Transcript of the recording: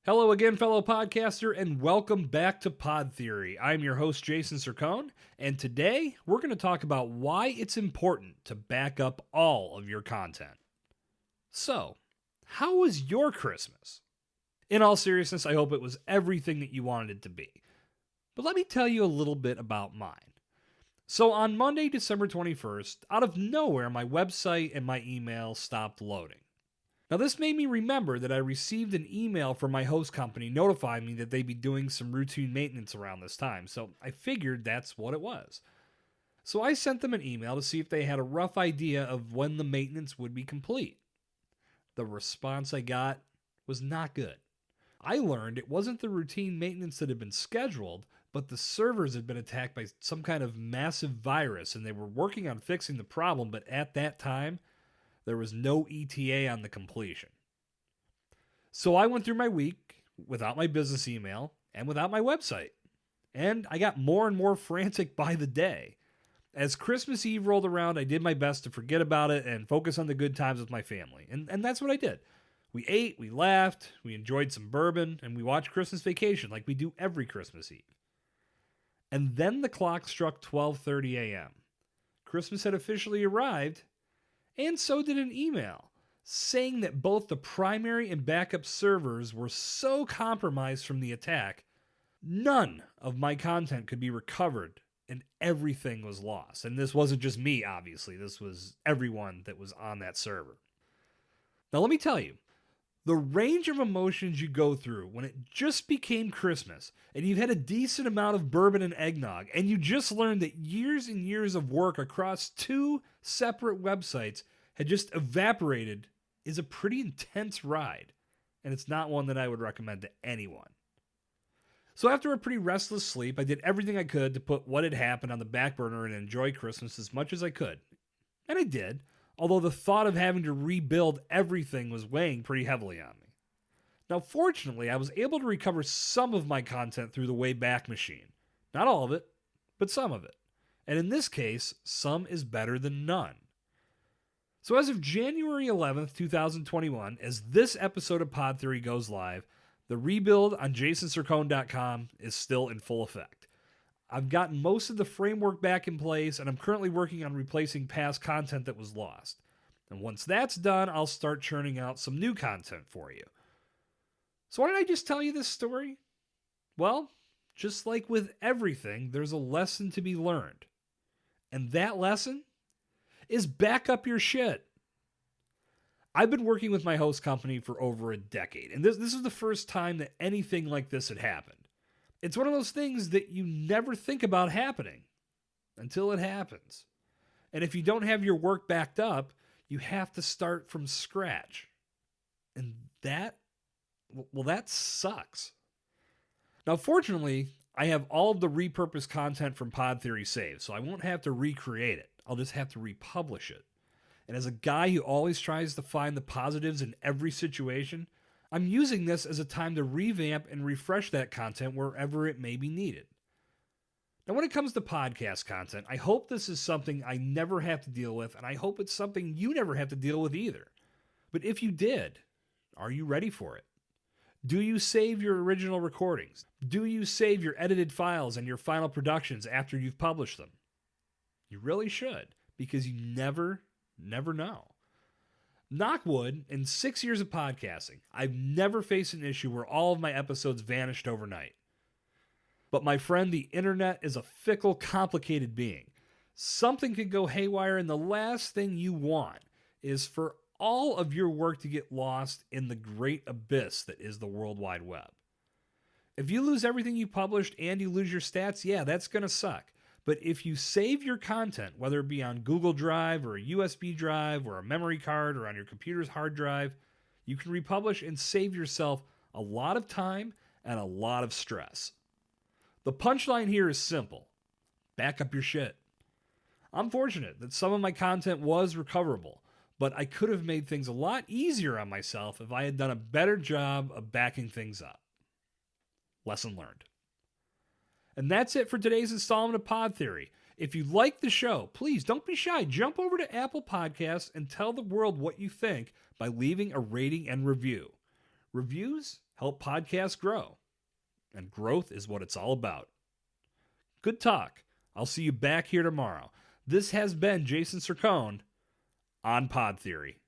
Hello again, fellow podcaster, and welcome back to Pod Theory. I'm your host, Jason Cercone, and today we're going to talk about why it's important to back up all of your content. So, how was your Christmas? In all seriousness, I hope it was everything that you wanted it to be. But let me tell you a little bit about mine. So, on Monday, December 21st, out of nowhere, my website and my email stopped loading. Now, this made me remember that I received an email from my host company notifying me that they'd be doing some routine maintenance around this time, so I figured that's what it was. So I sent them an email to see if they had a rough idea of when the maintenance would be complete. The response I got was not good. I learned it wasn't the routine maintenance that had been scheduled, but the servers had been attacked by some kind of massive virus, and they were working on fixing the problem, but at that time, there was no ETA on the completion. So I went through my week without my business email and without my website. And I got more and more frantic by the day. As Christmas Eve rolled around, I did my best to forget about it and focus on the good times with my family. And that's what I did. We ate, we laughed, we enjoyed some bourbon, and we watched Christmas Vacation like we do every Christmas Eve. And then the clock struck 12:30 a.m. Christmas had officially arrived, and so did an email saying that both the primary and backup servers were so compromised from the attack, none of my content could be recovered and everything was lost. And this wasn't just me, obviously. This was everyone that was on that server. Now, let me tell you, the range of emotions you go through when it just became Christmas and you've had a decent amount of bourbon and eggnog and you just learned that years and years of work across two separate websites had just evaporated is a pretty intense ride, and it's not one that I would recommend to anyone. So after a pretty restless sleep, I did everything I could to put what had happened on the back burner and enjoy Christmas as much as I could. And I did, although the thought of having to rebuild everything was weighing pretty heavily on me. Now, fortunately, I was able to recover some of my content through the Wayback Machine. Not all of it, but some of it. And in this case, some is better than none. So as of January 11th, 2021, as this episode of Pod Theory goes live, the rebuild on jasoncercone.com is still in full effect. I've gotten most of the framework back in place, and I'm currently working on replacing past content that was lost. And once that's done, I'll start churning out some new content for you. So why did I just tell you this story? Well, just like with everything, there's a lesson to be learned. And that lesson is back up your shit. I've been working with my host company for over a decade, and this is the first time that anything like this had happened. It's one of those things that you never think about happening until it happens. And if you don't have your work backed up, you have to start from scratch. And that sucks. Now, fortunately, I have all of the repurposed content from Pod Theory saved, so I won't have to recreate it. I'll just have to republish it. And as a guy who always tries to find the positives in every situation, I'm using this as a time to revamp and refresh that content wherever it may be needed. Now, when it comes to podcast content, I hope this is something I never have to deal with, and I hope it's something you never have to deal with either. But if you did, are you ready for it? Do you save your original recordings? Do you save your edited files and your final productions after you've published them? You really should, because you never know. Knock wood, in 6 years of podcasting, I've never faced an issue where all of my episodes vanished overnight. But my friend, the internet is a fickle, complicated being. Something could go haywire, and the last thing you want is for all of your work to get lost in the great abyss that is the World Wide Web. If you lose everything you published and you lose your stats, yeah, that's going to suck. But if you save your content, whether it be on Google Drive or a USB drive or a memory card or on your computer's hard drive, you can republish and save yourself a lot of time and a lot of stress. The punchline here is simple. Back up your shit. I'm fortunate that some of my content was recoverable, but I could have made things a lot easier on myself if I had done a better job of backing things up. Lesson learned. And that's it for today's installment of Pod Theory. If you like the show, please don't be shy. Jump over to Apple Podcasts and tell the world what you think by leaving a rating and review. Reviews help podcasts grow, and growth is what it's all about. Good talk. I'll see you back here tomorrow. This has been Jason Cercone on Pod Theory.